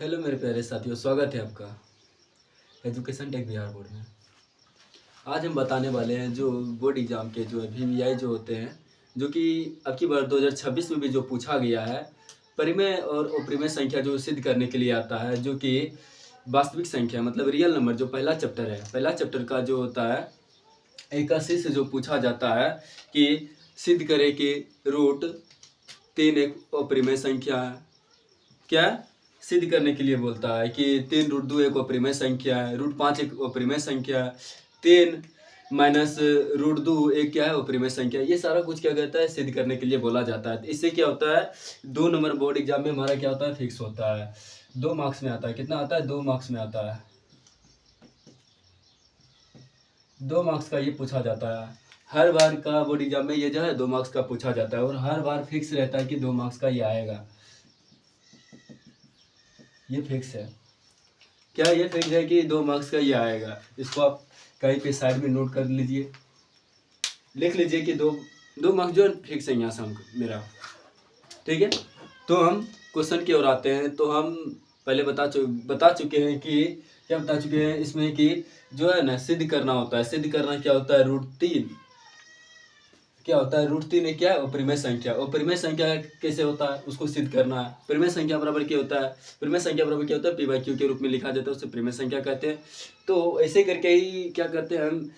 Hello मेरे प्यारे साथियों, स्वागत है आपका एजुकेशन टेक बिहार बोर्ड में। आज हम बताने वाले हैं जो बोर्ड एग्ज़ाम के जो VVI जो होते हैं, जो कि अब की बार 2026 में भी जो पूछा गया है, परिमेय और अपरिमेय संख्या जो सिद्ध करने के लिए आता है, जो कि वास्तविक संख्या मतलब रियल नंबर जो पहला चैप्टर है, पहला चैप्टर का जो होता है 81 से जो पूछा जाता है कि सिद्ध करें कि रूट 3 एक अपरिमेय संख्या है। क्या सिद्ध करने के लिए बोलता है कि 3 रूट 2 एक अपरिमेय संख्या है, रूट 5 एक अपरिमेय संख्या है, 3 माइनस रूट 2 एक क्या है अपरिमेय संख्या। ये सारा कुछ क्या कहता है सिद्ध करने के लिए बोला जाता है। इससे क्या होता है 2 नंबर बोर्ड एग्जाम में हमारा क्या होता है फिक्स होता है, 2 मार्क्स में आता है। कितना आता है 2 मार्क्स में आता है, 2 मार्क्स का ये पूछा जाता है। हर बार का बोर्ड एग्जाम में ये जो है 2 मार्क्स का पूछा जाता है और हर बार फिक्स रहता है कि 2 मार्क्स का ये आएगा। ये फिक्स है, क्या ये फिक्स है कि 2 मार्क्स का ये आएगा। इसको आप कहीं पे साइड में नोट कर लीजिए, लिख लीजिए कि दो मार्क्स जो फिक्स है यहाँ से हमको मेरा। ठीक है, तो हम क्वेश्चन की ओर आते हैं। तो हम पहले बता चुके हैं कि क्या बता चुके हैं इसमें कि जो है ना सिद्ध करना होता है। सिद्ध करना क्या होता है रूट 3 क्या होता है, रूट 3 क्या है अपरिमेय संख्या। अपरिमेय संख्या कैसे होता है उसको सिद्ध करना है। परिमेय संख्या बराबर क्या होता है, परिमेय संख्या बराबर क्या होता है P/Q के रूप में लिखा जाता है, उसे परिमेय संख्या कहते हैं। तो ऐसे करके ही क्या करते हैं हम,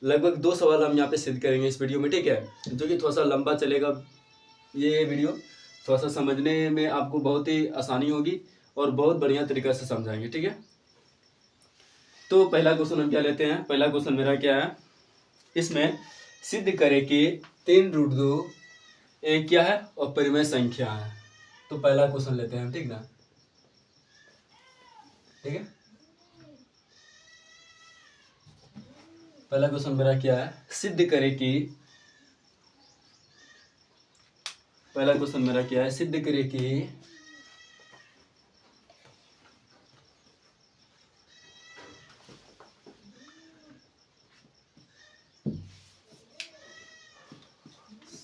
लगभग 2 सवाल हम यहाँ पे सिद्ध करेंगे इस वीडियो में। ठीक है, जो कि थोड़ा सा लंबा चलेगा ये वीडियो, थोड़ा सा समझने में आपको बहुत ही आसानी होगी और बहुत बढ़िया तरीका से समझाएंगे। ठीक है, तो पहला क्वेश्चन हम क्या लेते हैं। पहला क्वेश्चन मेरा क्या है, इसमें सिद्ध करें कि 3 रूट 2 एक क्या है अपरिमेय संख्या है। तो पहला क्वेश्चन लेते हैं, ठीक ना। ठीक है, पहला क्वेश्चन मेरा क्या है, सिद्ध करें कि पहला क्वेश्चन मेरा क्या है, सिद्ध करें कि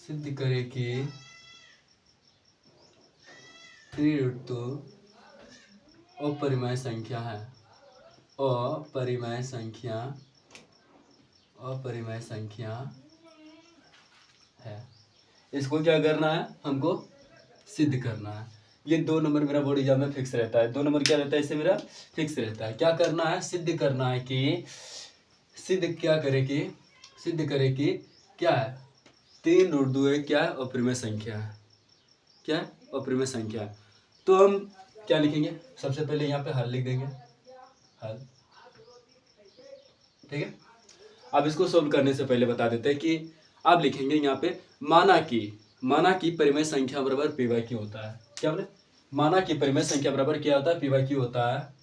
सिद्ध करें कि 3 रूट 2 अपरिमेय संख्या है। अपरिमेय संख्या है। इसको क्या करना है, हमको सिद्ध करना है। ये 2 नंबर मेरा बोर्ड एग्जाम में फिक्स रहता है। 2 नंबर क्या रहता है इससे मेरा फिक्स रहता है। क्या करना है, सिद्ध करना है कि सिद्ध करे कि क्या है 3 रूट 2 एक क्या है अपरिमेय संख्या है। क्या है अपरिमेय संख्या। तो हम क्या लिखेंगे, सबसे पहले यहाँ पे हल लिख देंगे, हल। ठीक है, अब इसको सोल्व करने से पहले बता देते हैं कि आप लिखेंगे यहाँ पे माना कि परिमेय संख्या बराबर P/Q होता है। क्या बोले, माना कि परिमेय संख्या बराबर क्या होता है P/Q होता है।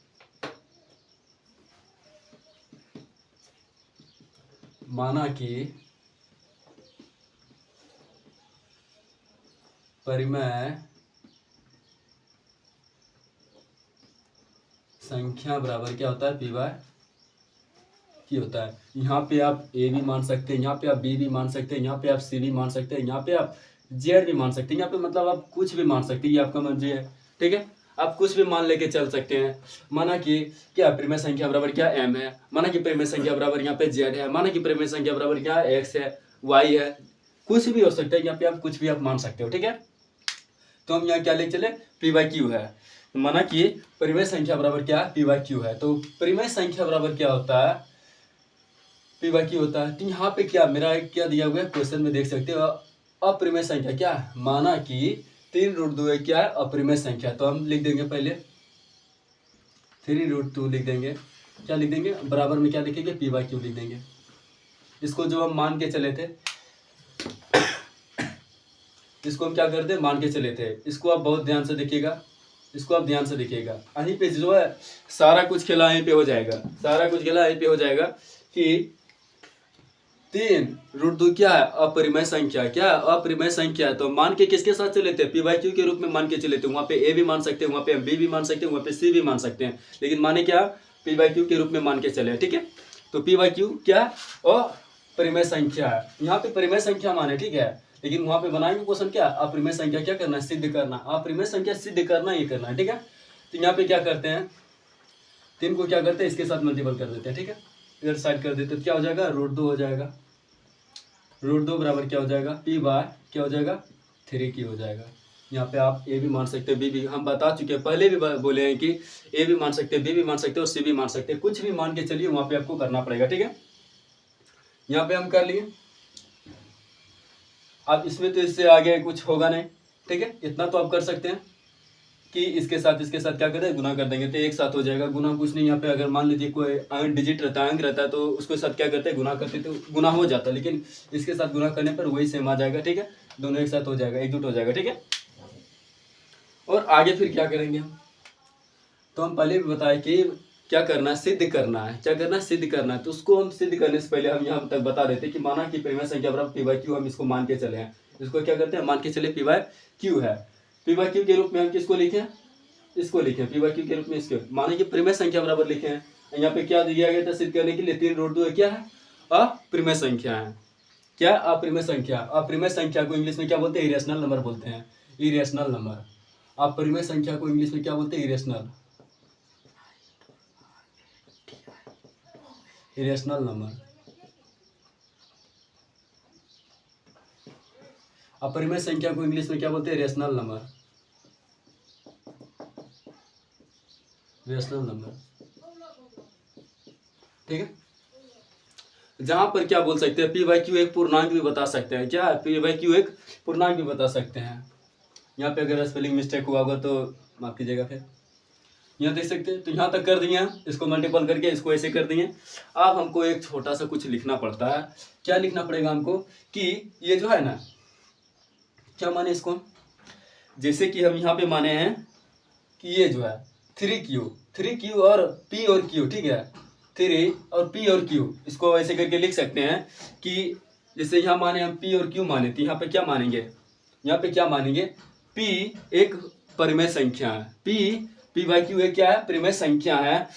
माना कि परिमेय संख्या बराबर क्या होता है P/Q होता है। यहाँ पे आप A भी मान सकते हैं, यहाँ पे आप B भी मान सकते हैं, यहाँ पे आप C भी मान सकते हैं, यहाँ पे आप Z भी मान सकते हैं, यहाँ पे मतलब आप कुछ भी मान सकते हैं, ये आपका मर्जी है। ठीक है, आप कुछ भी मान लेके चल सकते हैं। माना कि क्या परिमेय संख्या बराबर क्या M है, माना कि परिमेय संख्या बराबर यहाँ पे Z है, माना कि परिमेय संख्या बराबर क्या X है, Y है, कुछ भी हो सकता है। यहाँ पे आप कुछ भी आप मान सकते हो। ठीक है, तो हम यहाँ क्या ले चले P/Q है। माना कि परिमेय संख्या बराबर क्या P/Q है। तो परिमेय संख्या बराबर क्या होता है P/Q होता है। तो यहाँ पे क्या मेरा क्या दिया हुआ है क्वेश्चन में देख सकते हो, अपरिमेय संख्या क्या है, माना कि 3 रूट 2 क्या है अपरिमेय संख्या। तो हम लिख देंगे पहले 3 रूट 2 लिख देंगे, क्या लिख देंगे बराबर में क्या लिखेंगे P/Q लिख देंगे। इसको जो हम मान के चले थे, इसको हम क्या करते मान के चले थे। इसको आप बहुत ध्यान से देखिएगा, इसको आप ध्यान से देखिएगा। यहीं पे जो है सारा कुछ खेला यहीं पे हो जाएगा, सारा कुछ खेला यहीं पे हो जाएगा कि 3 रूट 2 क्या है अपरिमेय संख्या। क्या अपरिमेय संख्या है, तो मान के किसके साथ चले थे P/Q के रूप में मान के चले थे। वहाँ पे A भी मान सकते हैं, वहाँ पे B भी मान सकते हैं, वहाँ पे C भी मान सकते हैं, लेकिन माने क्या P/Q के रूप में मान के चले। ठीक है, तो P/Q क्या अपरिमेय संख्या है। यहाँ पे परिमेय संख्या माने, ठीक है, लेकिन वहाँ पे बनाएंगे क्वेश्चन क्या अपरिमेय संख्या क्या करना है सिद्ध करना। अपरिमेय संख्या सिद्ध करना ही करना है। ठीक है, तो यहाँ पे क्या करते हैं, 3 को क्या करते हैं, इसके साथ मल्टीपल कर देते हैं, ठीक है, इधर साइड कर देते हैं, तो क्या हो जाएगा, √2 हो जाएगा। √2 बराबर क्या हो जाएगा, P बाय क्या हो जाएगा, 3Q हो जाएगा। यहाँ पे आप ए भी मान सकते हैं, बी भी, हम बता चुके हैं, पहले भी बोले हैं कि ए भी मान सकते हैं, बी भी मान सकते हैं और सी भी मान सकते हैं, कुछ भी मान के चलिए, वहाँ पे आपको करना पड़ेगा, ठीक है। यहाँ पे हम कर लिए। अब इसमें तो इससे आगे कुछ होगा नहीं, ठीक है, इतना तो आप कर सकते हैं कि इसके साथ क्या करते हैं, गुना कर देंगे, तो एक साथ हो जाएगा। गुना कुछ नहीं, यहाँ पे अगर मान लीजिए कोई डिजिट रहता है, अंक रहता है, तो उसके साथ क्या करते हैं, गुना करते हैं, तो गुना हो जाता है, लेकिन इसके साथ गुना करने पर वही सेम आ जाएगा, ठीक है, दोनों एक साथ हो जाएगा, एकजुट हो जाएगा, ठीक है। और आगे फिर क्या करेंगे हम, तो हम पहले भी बताए कि क्या करना है, सिद्ध करना है, क्या करना है, सिद्ध करना है। तो उसको हम सिद्ध करने से पहले हम यहाँ तक बता देते कि माना कि परिमेय संख्या बराबर P बाय Q, हम इसको मान के चले हैं, इसको क्या करते हैं, मान के चले P बाय Q है। P बाय Q के रूप में हम किसको लिखें, इसको लिखें, P बाय Q के रूप में इसको, माने कि परिमेय संख्या बराबर लिखे हैं। यहाँ पे क्या दिया गया था सिद्ध करने के लिए, 3√2 क्या है, अपरिमेय संख्या है। क्या, अपरिमेय संख्या। अपरिमेय संख्या को इंग्लिश में क्या बोलते हैं, इरेशनल नंबर बोलते हैं, इरेशनल नंबर। अपरिमेय संख्या को इंग्लिश में क्या बोलते हैं, इरेशनल नंबर। अपरिमेय संख्या को इंग्लिश में क्या बोलते हैं, रेशनल नंबर, रेशनल नंबर, ठीक है। जहां पर क्या बोल सकते हैं, P बाय Q एक पूर्णांक भी बता सकते हैं, क्या, P बाय Q एक पूर्णांक भी बता सकते हैं। यहाँ पे अगर स्पेलिंग मिस्टेक हुआ होगा तो माफ कीजिएगा। फिर यहाँ देख सकते हैं, तो यहाँ तक कर दिए हैं, इसको मल्टीपल करके इसको ऐसे कर दिए। अब हमको एक छोटा सा कुछ लिखना पड़ता है। क्या लिखना पड़ेगा हमको, कि ये जो है ना, क्या माने इसको, जैसे कि हम यहाँ पे माने हैं कि ये जो है 3Q और P और Q, ठीक है, 3 और P और Q, इसको ऐसे करके लिख सकते हैं कि जैसे यहाँ माने हम P और Q माने, तो यहाँ पे क्या मानेंगे, यहाँ पे क्या मानेंगे, P एक परिमेय संख्या है, P बाय Q एक क्या है, परिमेय संख्या है,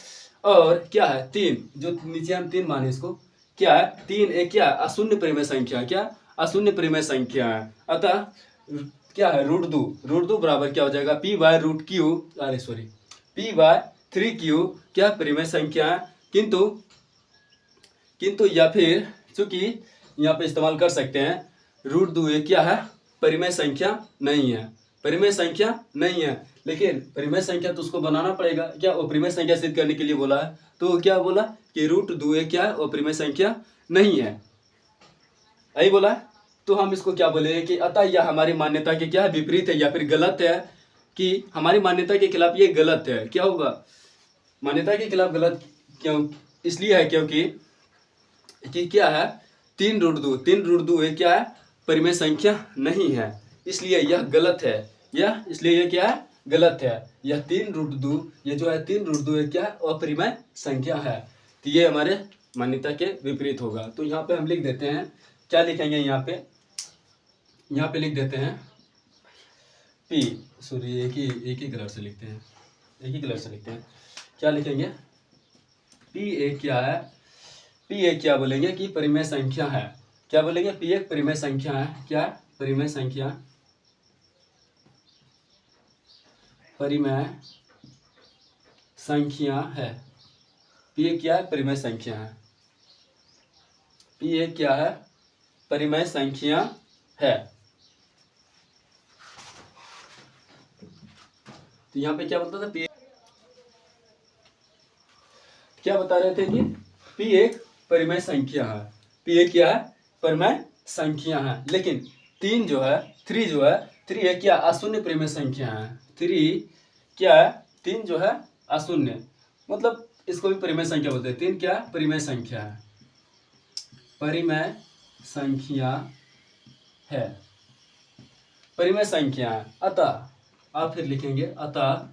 और क्या है, 3, जो नीचे हम 3 माने इसको, क्या है, 3 एक क्या, अशून्य परिमेय संख्या, क्या, अशून्य परिमेय संख्या है। अतः क्या है, √2 बराबर क्या हो जाएगा, P बाय √Q, अरे सॉरी, P बाय 3Q क्या परिमेय संख्या है, किंतु या फिर चूंकि यहाँ पे इस्तेमाल कर सकते हैं, √2 ये क्या है, परिमेय संख्या नहीं है, परिमेय संख्या नहीं है, लेकिन परिमेय संख्या तो उसको बनाना पड़ेगा, क्या, अपरिमेय संख्या सिद्ध करने के लिए बोला है, तो क्या बोला कि √2 ये क्या है, अपरिमेय संख्या नहीं है, यही बोला है। तो हम इसको क्या बोले कि अतः यह हमारी मान्यता के क्या है, विपरीत है, या फिर गलत है, कि हमारी मान्यता के खिलाफ ये गलत है। क्या होगा, मान्यता के खिलाफ गलत क्यों, इसलिए है क्योंकि कि क्या है, 3√2 ये क्या है, परिमेय संख्या नहीं है, इसलिए यह गलत है, इसलिए यह क्या है, गलत है। यह 3√2 ये जो है 3√2 ये क्या है, अपरिमेय संख्या है, तो ये हमारे मान्यता के विपरीत होगा। तो यहाँ पे हम लिख देते हैं, क्या लिखेंगे, यहाँ पे लिख देते हैं P, सॉरी एक ही कलर से लिखते हैं, क्या लिखेंगे, P एक क्या है, P एक क्या बोलेंगे कि परिमेय संख्या है, क्या बोलेंगे, P एक परिमेय संख्या है, क्या, परिमेय संख्या, है, P एक क्या है, परिमेय संख्या है, P एक क्या है, परिमेय संख्या है। तो यहाँ पे क्या बोलता था, P क्या बता रहे थे कि P एक परिमेय संख्या है, P एक क्या है, परिमेय संख्या है, लेकिन 3 जो है, 3 एक क्या, अशून्य परिमेय संख्या है, 3 क्या है, 3 जो है अशून्य, मतलब इसको भी परिमेय संख्या बोलते हैं, 3 क्या, परिमेय संख्या है, परिमेय संख्या है, परिमेय संख्या है। अतः आप फिर लिखेंगे, अतः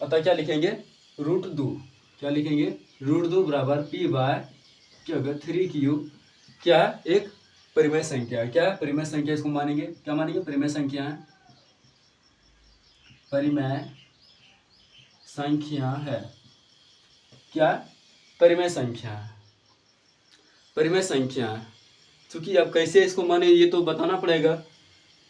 क्या लिखेंगे, √2, क्या लिखेंगे, √2 बराबर P बाय क्या होगा, 3Q क्या है, एक परिमेय संख्या है, क्या है, परिमेय संख्या, इसको मानेंगे, क्या मानेंगे, परिमेय संख्या है, परिमेय संख्या है, क्या, परिमेय संख्या है, परिमेय संख्या है। चूंकि अब कैसे इसको माने ये तो बताना पड़ेगा,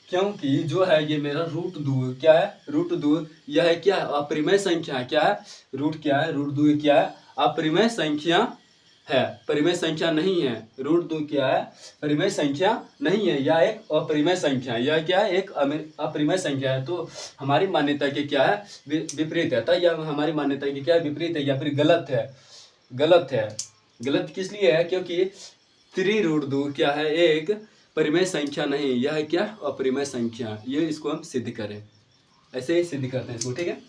क्योंकि जो है ये मेरा रूट 2 क्या है, रूट 2 यह है क्या, अपरिमेय संख्या है। क्या है, रूट क्या है, रूट 2 क्या है, अपरिमेय संख्या है, परिमेय संख्या नहीं है। रूट 2 क्या है, परिमेय संख्या नहीं है, यह एक अपरिमेय संख्या है। यह क्या है, एक अपरिमेय संख्या है। तो हमारी मान्यता के क्या है, विपरीत है। तो यह हमारी मान्यता की क्या है, विपरीत है या फिर गलत है। गलत है, गलत किस लिए है, क्योंकि 3√2 क्या है, एक परिमेय संख्या नहीं, यह क्या, अपरिमेय संख्या। ये इसको हम सिद्ध करें, ऐसे ही सिद्ध करते हैं इसको, ठीक है।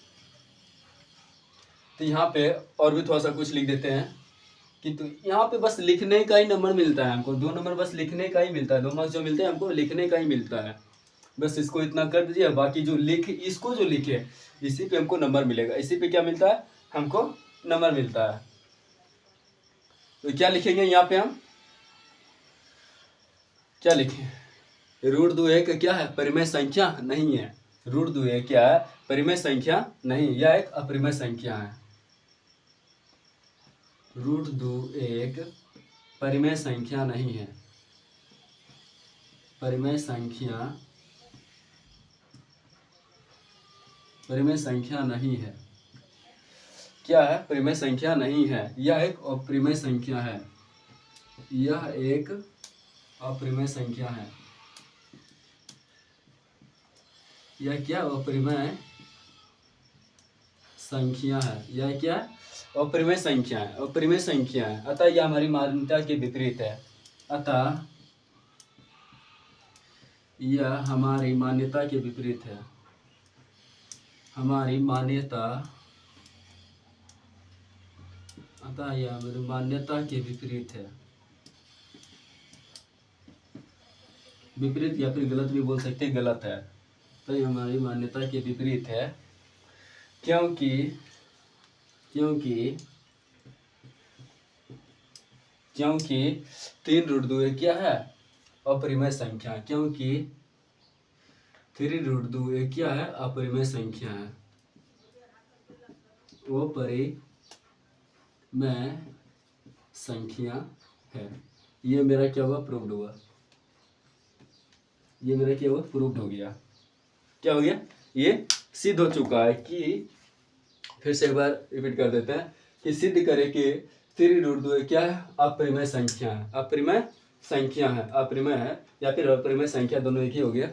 तो यहाँ पे और भी थोड़ा सा कुछ लिख देते हैं कि तो यहाँ पे बस लिखने का ही नंबर मिलता है हमको, 2 नंबर बस लिखने का ही मिलता है। 2 मार्क्स जो मिलते हैं हमको लिखने का ही मिलता है। बस इसको इतना कर दीजिए, बाकी जो इसको जो लिखे इसी पे हमको नंबर मिलेगा। इसी पे क्या मिलता है, हमको नंबर मिलता है। तो क्या लिखेंगे यहाँ पे हम, क्या लिखें, रूट 2 एक क्या है, परिमेय संख्या नहीं है। रूट 2 एक क्या है, परिमेय संख्या नहीं, यह एक अपरिमेय संख्या है। रूट 2 एक परिमेय संख्या नहीं है, परिमेय संख्या नहीं है। क्या है, परिमेय संख्या नहीं है, यह एक अपरिमेय संख्या है। यह एक अपरिमेय संख्या है। यह क्या, अपरिमेय संख्या है। यह क्या, अपरिमेय संख्या है, अपरिमेय संख्या है। अतः यह हमारी मान्यता के विपरीत है। अतः यह हमारी मान्यता के विपरीत है। हमारी मान्यता, अतः यह हमारी मान्यता के विपरीत है। विपरीत या फिर गलत भी बोल सकते हैं, गलत है। तो ये हमारी मान्यता के विपरीत है, क्योंकि 3√2 क्या है, अपरिमेय संख्या। क्योंकि 3√2 क्या है, अपरिमेय संख्या है, वो परिमेय संख्या है। ये मेरा क्या हुआ, प्रूव्ड हुआ। ये मेरा क्या हुआ, प्रूव्ड हो गया। क्या हो गया, ये सिद्ध हो चुका है। कि फिर से एक बार रिपीट कर देते हैं कि सिद्ध करें कि 3√2 क्या है, अपरिमेय संख्या है। अपरिमेय संख्या है, अपरिमेय है या फिर अपरिमेय संख्या, दोनों एक ही हो गया,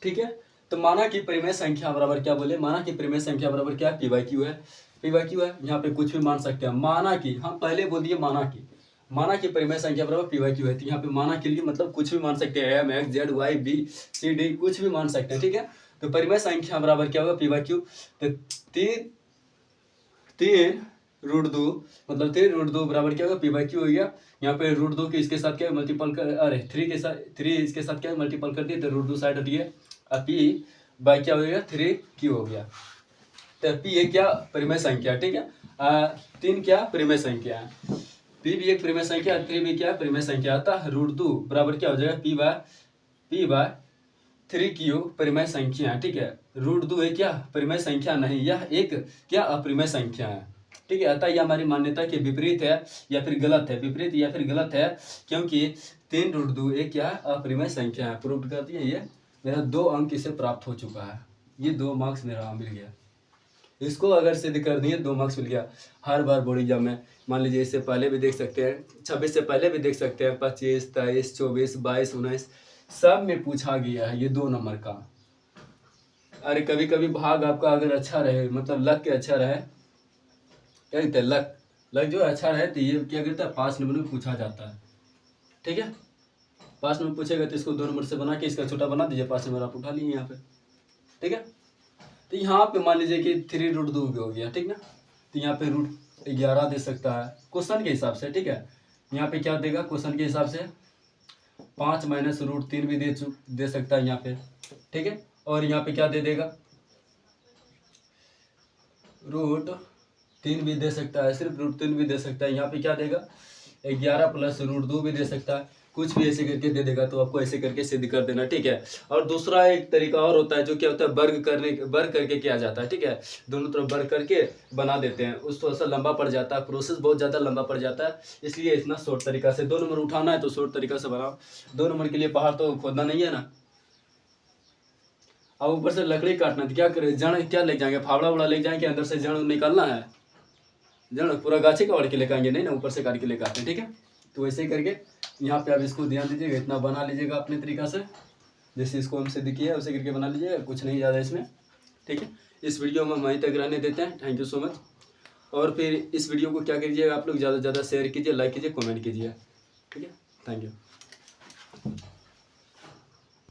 ठीक है। तो माना कि परिमेय संख्या बराबर क्या बोले, माना कि परिमेय संख्या बराबर क्या, p/q है। p/q है, यहाँ पे कुछ भी मान सकते हैं। माना कि, हम पहले बोल दिए माना कि परिमेय संख्या बराबर p/q है। तो यहाँ पे माना के लिए मतलब कुछ भी मान सकते हैं, m, x, z, y, b, c, d, कुछ भी मान सकते हैं, ठीक है। तो परिमेय संख्या बराबर क्या होगा, p/q। तो 3√2 मतलब 3√2 बराबर क्या होगा, p/q हो गया। यहाँ पे √2 के इसके साथ क्या मल्टीपल कर, अरे 3 के साथ 3 इसके साथ क्या मल्टीपल कर दिए, तो √2 साइड हट गया। अब p क्या हो गया, 3q हो गया। तो p एक क्या, परिमेय संख्या, ठीक है। 3 क्या, परिमेय संख्या है। p भी एक परिमेय संख्या, 3 भी क्या, परिमेय संख्या। अतः √2 बराबर क्या हो जाएगा, p/3q परिमेय संख्या है, ठीक है। √2 एक क्या, परिमेय संख्या नहीं, यह एक क्या, अपरिमेय संख्या है, ठीक है। अतः यह हमारी मान्यता के विपरीत है या फिर गलत है, विपरीत या फिर गलत है, क्योंकि 3√2 एक क्या, अपरिमेय संख्या है। प्रूव कर दिए, ये मेरा 2 अंक इसे प्राप्त हो चुका है। ये 2 मार्क्स मेरा मिल गया। इसको अगर सिद्ध कर दिए 2 मार्क्स मिल गया। हर बार बोर्ड एग्जाम में मान लीजिए, इससे पहले भी देख सकते हैं, 26 से पहले भी देख सकते हैं, 25, 23, 24, 22, 19 सब में पूछा गया है ये 2 नंबर का। अरे कभी कभी भाग आपका अगर अच्छा रहे, मतलब लक के अच्छा रहे, क्या कहते हैं, लक जो अच्छा रहे, तो ये क्या कहता है, 5 नंबर में पूछा जाता है, ठीक है। 5 नंबर पूछेगा तो इसको 2 नंबर से बना के इसका छोटा बना दीजिए, 5 नंबर आप उठा लीजिए यहाँ पे, ठीक है। तो यहाँ पे मान लीजिए कि 3√2 हो गया, ठीक ना। तो यहाँ पे √11 दे सकता है क्वेश्चन के हिसाब से, ठीक है। यहाँ पे क्या देगा क्वेश्चन के हिसाब से, 5 - √3 भी दे सकता है यहाँ पे, ठीक है। और यहाँ पे क्या दे देगा, √3 भी दे सकता है, सिर्फ √3 भी दे सकता है। यहाँ पे क्या देगा, 11 + √2 भी दे सकता है, कुछ भी ऐसे करके दे देगा। तो आपको ऐसे करके सिद्ध कर देना, ठीक है। और दूसरा एक तरीका और होता है, जो क्या होता है, वर्ग करके किया जाता है, ठीक है। दोनों तरफ वर्ग करके बना देते हैं, उस थोड़ा सा लंबा पड़ जाता है, प्रोसेस बहुत ज़्यादा लंबा पड़ जाता है, इसलिए इतना शॉर्ट तरीका से 2 नंबर उठाना है तो शॉर्ट तरीका से बनाओ। 2 नंबर के लिए पहाड़ तो खोदना नहीं है ना, अब ऊपर से लकड़ी काटना तो क्या करें, जड़ क्या ले जाएंगे, फावड़ा उड़ा ले जाएंगे, अंदर से जड़ निकालना है, जड़ पूरा गाछी का ओढ़ के लेकर आएंगे नहीं ना, ऊपर से काट के लेकर आते हैं। ठीक है, तो वैसे ही करके यहाँ पे आप इसको ध्यान दीजिएगा, इतना बना लीजिएगा अपने तरीका से, जैसे इसको हमसे दिखिए वैसे करके बना लीजिएगा, कुछ नहीं ज़्यादा इसमें। ठीक है, इस वीडियो में वहीं तक रहने देते हैं। Thank you so much. और फिर इस वीडियो को क्या कीजिएगा आप लोग, ज़्यादा से ज़्यादा शेयर कीजिए, लाइक कीजिए, कमेंट कीजिए। ठीक है, थैंक यू।